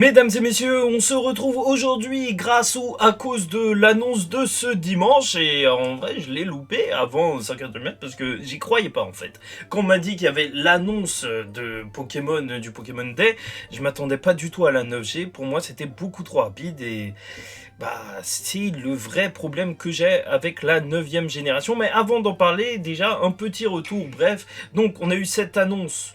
Mesdames et messieurs, on se retrouve aujourd'hui grâce ou à cause de l'annonce de ce dimanche et en vrai je l'ai loupé avant 5h du mat parce que j'y croyais pas en fait. Quand on m'a dit qu'il y avait l'annonce de Pokémon, du Pokémon Day, je m'attendais pas du tout à la 9G, pour moi c'était beaucoup trop rapide et c'est le vrai problème que j'ai avec la 9e génération. Mais avant d'en parler, déjà un petit retour bref. Donc on a eu cette annonce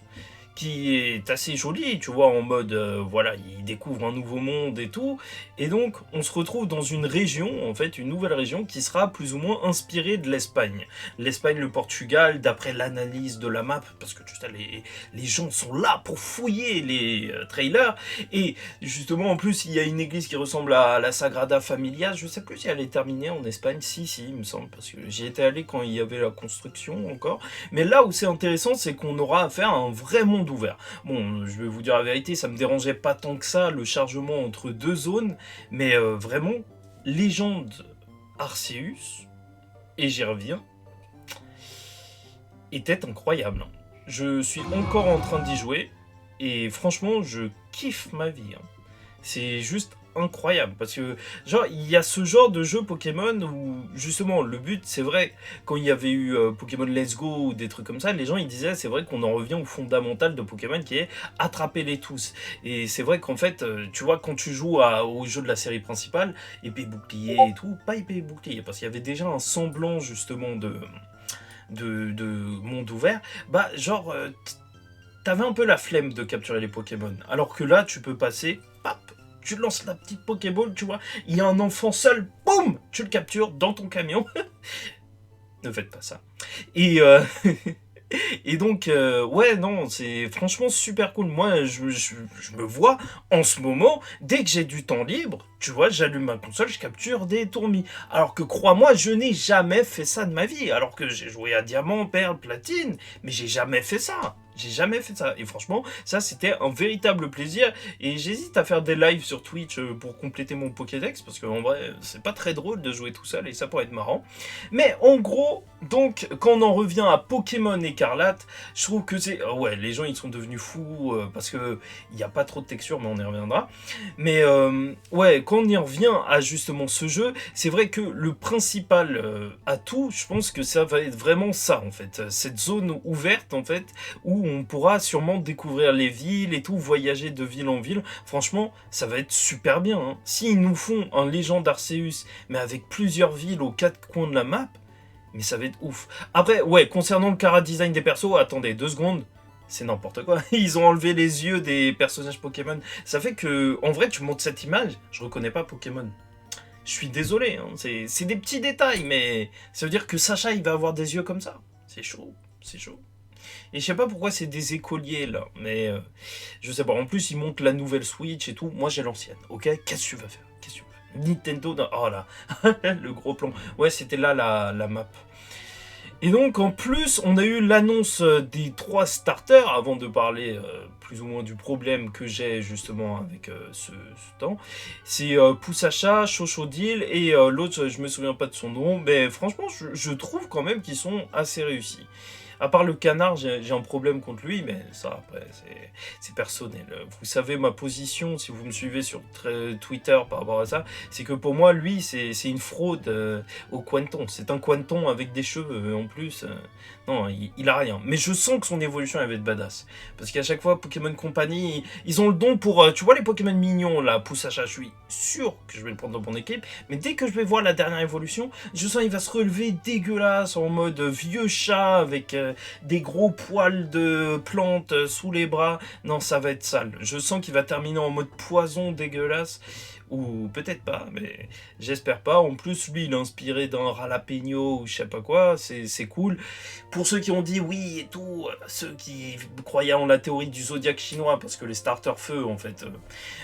qui est assez joli, tu vois, en mode, voilà, il découvre un nouveau monde et tout, et donc on se retrouve dans une région, en fait, une nouvelle région qui sera plus ou moins inspirée de l'Espagne. L'Espagne, le Portugal, d'après l'analyse de la map, parce que tu sais, les gens sont là pour fouiller les trailers, et justement, en plus, il y a une église qui ressemble à la Sagrada Familia, je sais plus si elle est terminée en Espagne, si, il me semble, parce que j'y étais allé quand il y avait la construction encore, mais là où c'est intéressant, c'est qu'on aura affaire à un vrai monde ouvert. Bon, je vais vous dire la vérité, ça me dérangeait pas tant que ça, le chargement entre deux zones, mais vraiment, Légende Arceus, et j'y reviens, était incroyable. Je suis encore en train d'y jouer, et franchement, je kiffe ma vie. C'est juste incroyable parce que genre il y a ce genre de jeu Pokémon où justement le but c'est vrai quand il y avait eu Pokémon Let's Go ou des trucs comme ça, les gens ils disaient c'est vrai qu'on en revient au fondamental de Pokémon qui est attraper-les tous, et c'est vrai qu'en fait tu vois quand tu joues au jeu de la série principale, épée bouclier et tout, pas épée bouclier parce qu'il y avait déjà un semblant justement de monde ouvert, genre t'avais un peu la flemme de capturer les Pokémon. Alors que là, tu peux passer, pap, tu lances la petite Pokéball, tu vois, il y a un enfant seul, boum, tu le captures dans ton camion. Ne faites pas ça. Et, et donc, ouais, non, c'est franchement super cool. Moi, je me vois en ce moment, dès que j'ai du temps libre, tu vois, j'allume ma console, je capture des tourmis. Alors que crois-moi, je n'ai jamais fait ça de ma vie. Alors que j'ai joué à diamant, perle, platine, mais j'ai jamais fait ça. J'ai jamais fait ça. Et franchement, ça c'était un véritable plaisir. Et j'hésite à faire des lives sur Twitch pour compléter mon Pokédex. Parce qu'en vrai, c'est pas très drôle de jouer tout seul et ça pourrait être marrant. Mais en gros, donc, quand on en revient à Pokémon Écarlate, je trouve que c'est. Ouais, les gens ils sont devenus fous parce que il n'y a pas trop de texture, mais on y reviendra. Mais ouais, quand on y revient à justement ce jeu, c'est vrai que le principal atout, je pense que ça va être vraiment ça en fait. Cette zone ouverte en fait, où on pourra sûrement découvrir les villes et tout, voyager de ville en ville. Franchement, ça va être super bien. Hein. S'ils nous font un Légende Arceus, mais avec plusieurs villes aux quatre coins de la map, mais ça va être ouf. Après, ouais, concernant le cara design des persos, attendez 2 secondes. C'est n'importe quoi. Ils ont enlevé les yeux des personnages Pokémon. Ça fait que, en vrai, tu montes cette image, je reconnais pas Pokémon. Je suis désolé, hein. C'est des petits détails, mais ça veut dire que Sacha, il va avoir des yeux comme ça. C'est chaud, c'est chaud. Et je sais pas pourquoi c'est des écoliers là, mais je sais pas. En plus, ils montent la nouvelle Switch et tout. Moi, j'ai l'ancienne, ok. Qu'est-ce que tu vas faire? Qu'est-ce que tu vas faire? Nintendo, oh là, le gros plan. Ouais, c'était là la map. Et donc en plus, on a eu l'annonce des 3 starters, avant de parler plus ou moins du problème que j'ai justement avec ce temps. C'est Poussacha, Chochodil et l'autre, je me souviens pas de son nom, mais franchement, je trouve quand même qu'ils sont assez réussis. À part le canard, j'ai un problème contre lui, mais ça, après, c'est personnel. Vous savez ma position, si vous me suivez sur Twitter par rapport à ça, c'est que pour moi, lui, c'est une fraude au Quanton. C'est un Quanton avec des cheveux, en plus. Non, il a rien. Mais je sens que son évolution, elle va être badass. Parce qu'à chaque fois, Pokémon Company, ils ont le don pour... tu vois les Pokémon mignons, là, Poussacha, je suis sûr que je vais le prendre dans mon équipe, mais dès que je vais voir la dernière évolution, je sens qu'il va se relever dégueulasse, en mode vieux chat, avec des gros poils de plantes sous les bras. Non, ça va être sale. Je sens qu'il va terminer en mode poison dégueulasse. Ou peut-être pas, mais j'espère pas. En plus, lui, il est inspiré d'un jalapeno ou je sais pas quoi, c'est cool. Pour ceux qui ont dit oui et tout, ceux qui croyaient en la théorie du zodiaque chinois, parce que les starters feu, en fait,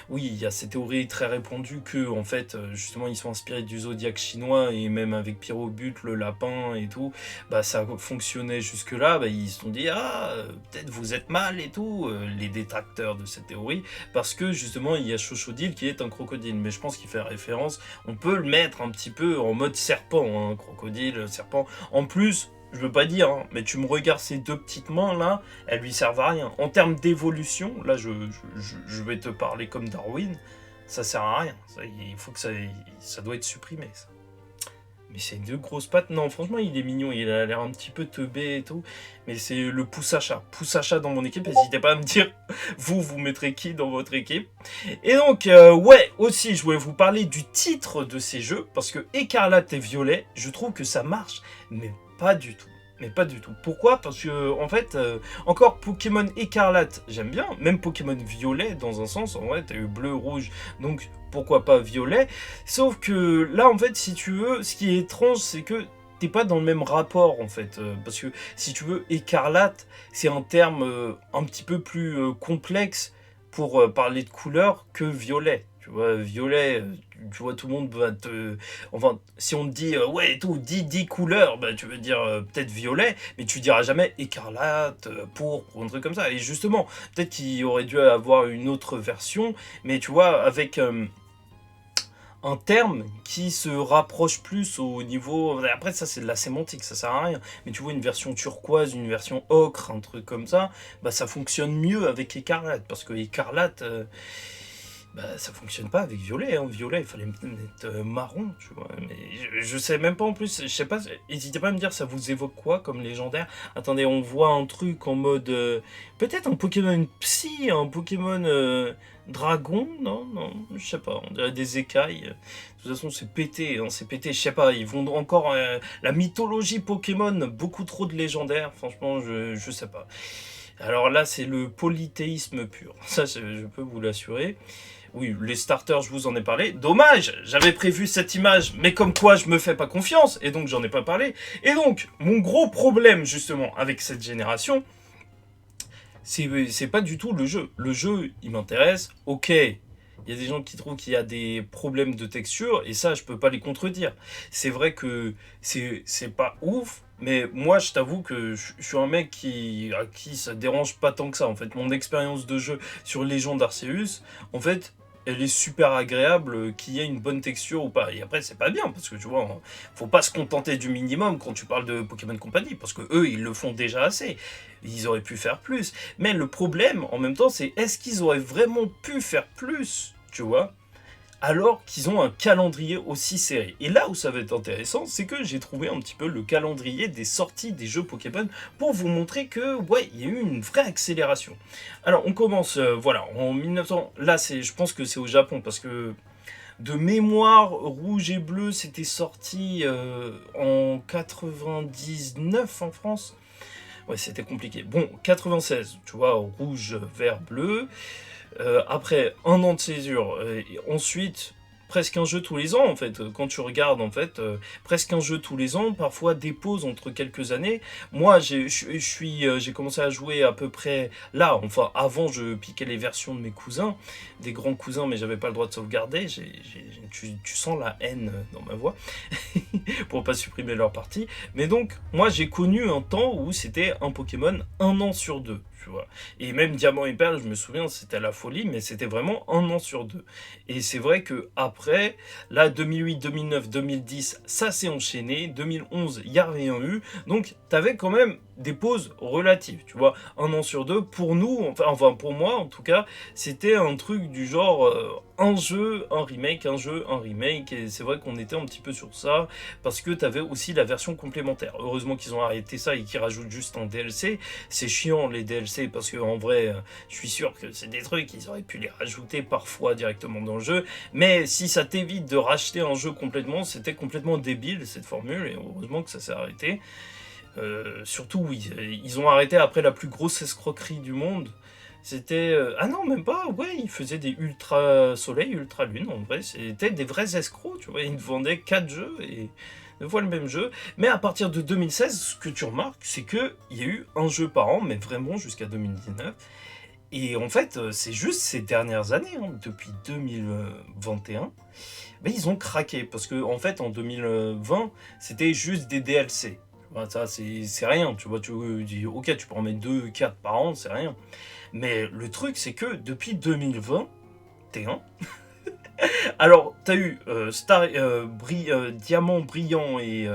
oui, il y a cette théorie très répandue que, en fait, justement, ils sont inspirés du zodiaque chinois, et même avec Pyrobut, le lapin et tout, ça fonctionnait jusque-là, ils se sont dit, ah, peut-être vous êtes mal et tout, les détracteurs de cette théorie, parce que, justement, il y a Chochodile qui est un crocodile, mais je pense qu'il fait référence, on peut le mettre un petit peu en mode serpent, hein, crocodile, serpent, en plus, je veux pas dire, hein, mais tu me regardes ces deux petites mains là, elles lui servent à rien. En termes d'évolution, là je vais te parler comme Darwin, ça sert à rien. Ça, il faut que ça doit être supprimé ça. Mais c'est deux grosses pattes. Non, franchement, il est mignon. Il a l'air un petit peu teubé et tout. Mais c'est le pouce à chat. Pouce à chat dans mon équipe. N'hésitez pas à me dire, vous mettrez qui dans votre équipe. Et donc, ouais, aussi, je voulais vous parler du titre de ces jeux. Parce que Écarlate et Violet, je trouve que ça marche. Mais pas du tout. Mais pas du tout. Pourquoi? Parce que, en fait, encore Pokémon Écarlate, j'aime bien. Même Pokémon Violet, dans un sens. En vrai, t'as eu bleu, rouge. Donc, pourquoi pas Violet? Sauf que là, en fait, si tu veux, ce qui est étrange, c'est que t'es pas dans le même rapport, en fait. Parce que, si tu veux, Écarlate, c'est un terme un petit peu plus complexe pour parler de couleur que Violet. Tu vois, Violet, tu vois, tout le monde va te... Enfin, si on te dit, ouais, tout, 10 couleurs, bah, tu veux dire peut-être violet, mais tu diras jamais écarlate, pourpre, ou un truc comme ça. Et justement, peut-être qu'il aurait dû avoir une autre version, mais tu vois, avec un terme qui se rapproche plus au niveau... Après, ça, c'est de la sémantique, ça sert à rien. Mais tu vois, une version turquoise, une version ocre, un truc comme ça, bah, ça fonctionne mieux avec écarlate, parce que écarlate... bah, ça fonctionne pas avec violet, hein. Violet, il fallait mettre marron, tu vois. Mais je sais même pas en plus, je sais pas, n'hésitez pas à me dire, ça vous évoque quoi comme légendaire? Attendez, on voit un truc en mode. Peut-être un Pokémon Psy, un Pokémon Dragon? Non, non, je sais pas, on dirait des écailles. De toute façon, c'est pété, hein, c'est pété, je sais pas, ils vont encore. La mythologie Pokémon, beaucoup trop de légendaires, franchement, je sais pas. Alors là, c'est le polythéisme pur, ça je peux vous l'assurer. Oui, les starters, je vous en ai parlé. Dommage, j'avais prévu cette image, mais comme quoi je me fais pas confiance, et donc j'en ai pas parlé. Et donc, mon gros problème, justement, avec cette génération, c'est pas du tout le jeu. Le jeu, il m'intéresse, ok. Il y a des gens qui trouvent qu'il y a des problèmes de texture, et ça, je peux pas les contredire. C'est vrai que c'est pas ouf, mais moi, je t'avoue que je suis un mec à qui ça dérange pas tant que ça. En fait, mon expérience de jeu sur Légion d'Arceus, en fait, elle est super agréable, qu'il y ait une bonne texture ou pas. Et après, c'est pas bien, parce que tu vois, faut pas se contenter du minimum quand tu parles de Pokémon Company, parce que eux, ils le font déjà assez. Ils auraient pu faire plus. Mais le problème, en même temps, c'est est-ce qu'ils auraient vraiment pu faire plus, tu vois, alors qu'ils ont un calendrier aussi serré. Et là où ça va être intéressant, c'est que j'ai trouvé un petit peu le calendrier des sorties des jeux Pokémon pour vous montrer que, ouais, il y a eu une vraie accélération. Alors, on commence, voilà, en 1900, là, je pense que c'est au Japon, parce que de mémoire, Rouge et Bleu, c'était sorti en 99 en France. Ouais, c'était compliqué. Bon, 96, tu vois, rouge, vert, bleu. Après un an de césure, ensuite presque un jeu tous les ans en fait. Quand tu regardes en fait, presque un jeu tous les ans, parfois des pauses entre quelques années. Moi, j'ai commencé à jouer à peu près là. Enfin, avant, je piquais les versions de mes cousins, des grands cousins, mais j'avais pas le droit de sauvegarder. Tu sens la haine dans ma voix pour pas supprimer leur partie. Mais donc, moi, j'ai connu un temps où c'était un Pokémon un an sur deux. Tu vois. Et même Diamant et Perle, je me souviens, c'était la folie, mais c'était vraiment un an sur deux. Et c'est vrai que après, là, 2008, 2009, 2010, ça s'est enchaîné. 2011, il n'y a rien eu. Donc, t'avais quand même des pauses relatives, tu vois. Un an sur deux, pour nous, enfin pour moi en tout cas, c'était un truc du genre un jeu, un remake, un jeu, un remake. Et c'est vrai qu'on était un petit peu sur ça, parce que t'avais aussi la version complémentaire. Heureusement qu'ils ont arrêté ça et qu'ils rajoutent juste un DLC. C'est chiant les DLC, parce que en vrai, je suis sûr que c'est des trucs, ils auraient pu les rajouter parfois directement dans le jeu. Mais si ça t'évite de racheter un jeu complètement, c'était complètement débile cette formule, et heureusement que ça s'est arrêté. Surtout, oui, ils ont arrêté après la plus grosse escroquerie du monde. C'était... ah non, même pas, ouais, ils faisaient des ultra soleil, ultra lune, en vrai, c'était des vrais escrocs, tu vois, ils vendaient 4 jeux et 2 fois le même jeu. Mais à partir de 2016, ce que tu remarques, c'est qu'il y a eu un jeu par an, mais vraiment jusqu'à 2019. Et en fait, c'est juste ces dernières années, hein, depuis 2021, ben, ils ont craqué. Parce que en fait, en 2020, c'était juste des DLC. Ça, c'est rien. Tu vois, tu dis, ok, tu peux en mettre 2, 4 par an, c'est rien. Mais le truc, c'est que depuis 2021, Alors, t'as eu Diamant Brillant et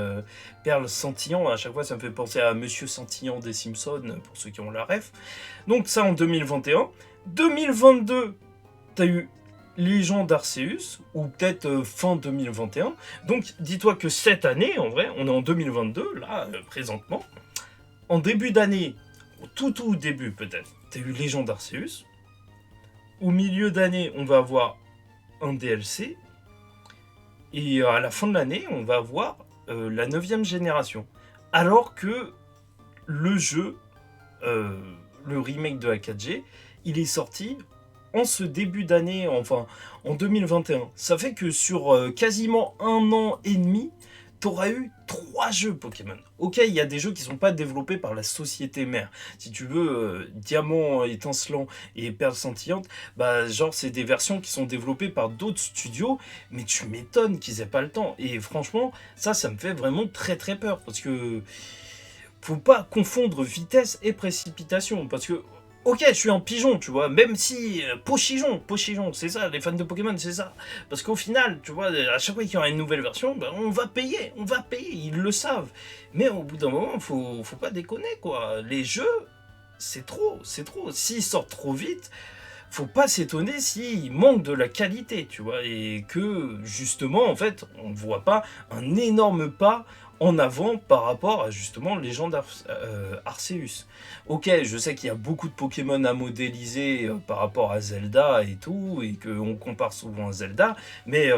Perle Scintillant. À chaque fois, ça me fait penser à Monsieur Scintillant des Simpsons, pour ceux qui ont la ref. Donc ça en 2021. 2022, t'as eu Légende d'Arceus, ou peut-être fin 2021. Donc, dis-toi que cette année, en vrai, on est en 2022, là, présentement. En début d'année, au tout début peut-être, t'as eu Légende d'Arceus. Au milieu d'année, on va avoir un DLC. Et à la fin de l'année, on va avoir la 9e génération. Alors que le jeu, le remake de la 4G, il est sorti en ce début d'année, enfin en 2021. Ça fait que sur quasiment 1 an et demi, t'auras eu 3 jeux Pokémon. Ok, il y a des jeux qui sont pas développés par la société mère. Si tu veux, Diamant étincelant et Perle scintillante, bah genre c'est des versions qui sont développées par d'autres studios, mais tu m'étonnes qu'ils aient pas le temps. Et franchement, ça me fait vraiment très très peur, parce que faut pas confondre vitesse et précipitation, parce que ok, je suis un pigeon, tu vois, même si Pochijon, c'est ça, les fans de Pokémon, c'est ça. Parce qu'au final, tu vois, à chaque fois qu'il y aura une nouvelle version, ben, on va payer, ils le savent. Mais au bout d'un moment, faut pas déconner, quoi. Les jeux, c'est trop. S'ils sortent trop vite, faut pas s'étonner s'ils manquent de la qualité, tu vois, et que justement, en fait, on ne voit pas un énorme pas en avant par rapport à justement Légende Arceus. Ok, je sais qu'il y a beaucoup de Pokémon à modéliser par rapport à Zelda et tout, et qu'on compare souvent à Zelda, mais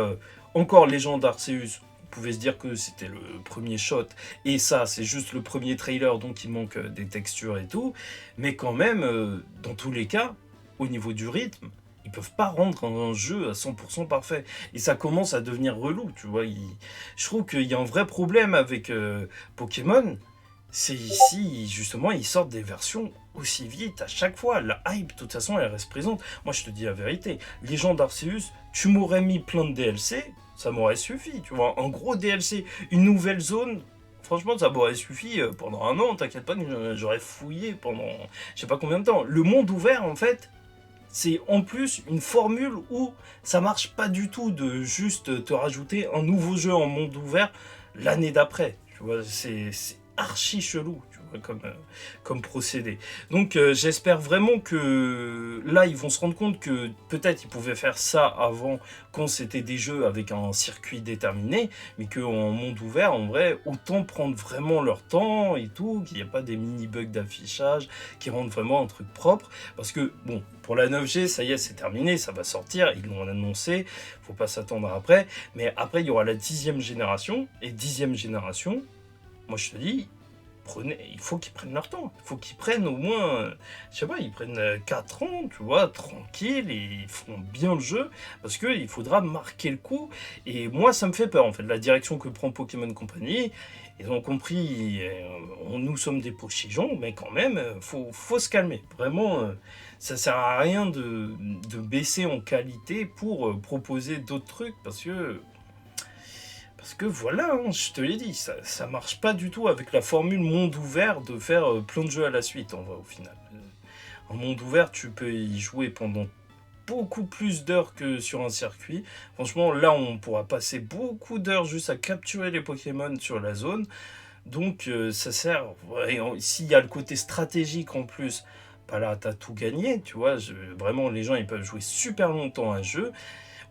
encore Légende Arceus, on pouvait se dire que c'était le premier shot, et ça, c'est juste le premier trailer, donc il manque des textures et tout, mais quand même, dans tous les cas, au niveau du rythme, ils peuvent pas rendre un jeu à 100% parfait. Et ça commence à devenir relou, tu vois. Je trouve qu'il y a un vrai problème avec Pokémon. C'est ici, justement, ils sortent des versions aussi vite à chaque fois. La hype, de toute façon, elle reste présente. Moi, je te dis la vérité. Légende d'Arceus, tu m'aurais mis plein de DLC, ça m'aurait suffi, tu vois. Un gros DLC, une nouvelle zone, franchement, ça m'aurait suffi pendant 1 an. T'inquiète pas que j'aurais fouillé pendant je sais pas combien de temps. Le monde ouvert, en fait, c'est en plus une formule où ça marche pas du tout de juste te rajouter un nouveau jeu en monde ouvert l'année d'après. Tu vois, c'est archi chelou, tu vois, comme procédé. Donc j'espère vraiment que là ils vont se rendre compte que peut-être ils pouvaient faire ça avant, quand c'était des jeux avec un circuit déterminé, mais qu'en monde ouvert, en vrai, autant prendre vraiment leur temps et tout, qu'il n'y a pas des mini bugs d'affichage qui rendent vraiment un truc propre. Parce que bon, pour la 9G, ça y est, c'est terminé, ça va sortir, ils l'ont annoncé, faut pas s'attendre après. Mais après, il y aura la 10e génération, et 10e génération, moi je te dis, il faut qu'ils prennent leur temps. Il faut qu'ils prennent au moins, je sais pas, ils prennent 4 ans, tu vois, tranquille, et ils font bien le jeu, parce qu'il faudra marquer le coup. Et moi, ça me fait peur, en fait, la direction que prend Pokémon Company. Ils ont compris, nous sommes des pochigeons, mais quand même, faut se calmer. Vraiment, ça sert à rien de baisser en qualité pour proposer d'autres trucs, parce que voilà, hein, je te l'ai dit, ça marche pas du tout avec la formule monde ouvert de faire plein de jeux à la suite, en vrai, au final. En monde ouvert, tu peux y jouer pendant beaucoup plus d'heures que sur un circuit. Franchement, là, on pourra passer beaucoup d'heures juste à capturer les Pokémon sur la zone. Donc, ça sert. Ouais, s'il y a le côté stratégique en plus, bah là, t'as tout gagné, tu vois. Vraiment, les gens, ils peuvent jouer super longtemps à un jeu.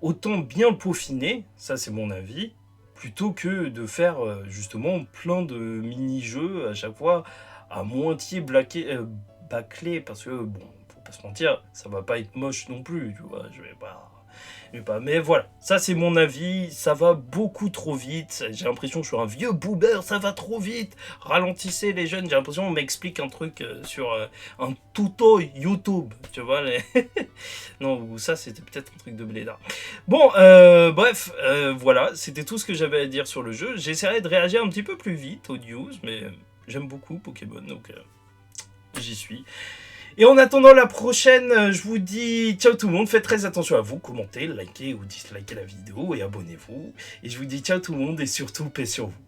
Autant bien le peaufiner, ça, c'est mon avis, plutôt que de faire justement plein de mini-jeux à chaque fois à moitié bâclés, parce que bon, faut pas se mentir, ça va pas être moche non plus, tu vois, je vais pas. Mais voilà, ça c'est mon avis, ça va beaucoup trop vite, j'ai l'impression que je suis un vieux boomer, ça va trop vite, ralentissez les jeunes, j'ai l'impression qu'on m'explique un truc sur un tuto YouTube, tu vois, non, ça c'était peut-être un truc de blédard. Bon, bref, voilà, c'était tout ce que j'avais à dire sur le jeu, j'essaierai de réagir un petit peu plus vite aux news, mais j'aime beaucoup Pokémon, donc j'y suis. Et en attendant la prochaine, je vous dis ciao tout le monde, faites très attention à vous, commentez, likez ou dislikez la vidéo et abonnez-vous. Et je vous dis ciao tout le monde et surtout paix sur vous.